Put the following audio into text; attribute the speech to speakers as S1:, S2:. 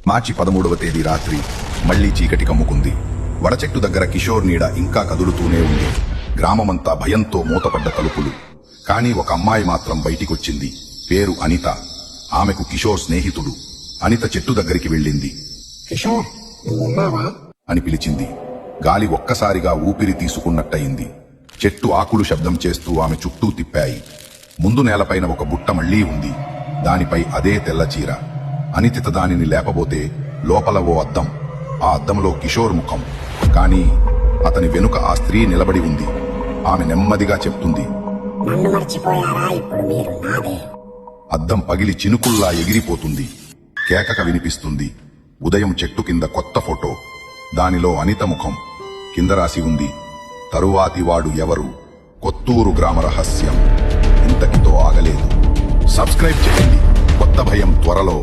S1: మార్చి 13వ తేదీ రాత్రి మళ్లీ చీకటి కమ్ముకుంది. వడచెట్టు దగ్గర కిషోర్ నీడ ఇంకా కదులుతూనే ఉంది. గ్రామమంతా భయంతో మూతపడ్డ తలుపులు. కాని ఒక అమ్మాయి మాత్రం బయటికొచ్చింది. పేరు అనిత. ఆమెకు కిషోర్ స్నేహితుడు. అనిత చెట్టు దగ్గరికి వెళ్ళింది.
S2: కిషోర్, నువ్వున్నావా
S1: అని పిలిచింది. గాలి ఒక్కసారిగా ఊపిరి తీసుకున్నట్టయింది. చెట్టు ఆకులు శబ్దం చేస్తూ ఆమె చుట్టూ తిప్పాయి. ముందు నేలపైన ఒక బుట్ట మళ్లీ ఉంది. దానిపై అదే తెల్ల చీర. అనిత దానిని లేపబోతే లోపల ఓ అద్దం. ఆ అద్దంలో కిషోర్ ముఖం. కాని అతని వెనుక ఆ స్త్రీ నిలబడి ఉంది. ఆమె నెమ్మదిగా చెప్తుంది,
S2: నన్ను మర్చిపోయారా? ఇప్పుడు మీరు నాదే.
S1: అద్దం పగిలి చినుకుల్లా ఎగిరిపోతుంది. కేకక వినిపిస్తుంది. ఉదయం చెట్టు కింద కొత్త ఫోటో. దానిలో అనిత ముఖం. కింద రాసి ఉంది, తరువాతివాడు ఎవరు? కొత్తూరు గ్రామ రహస్యం. ఇంతకితో ఆగలేదు. సబ్స్క్రైబ్ చేయండి. కొత్త భయం త్వరలో.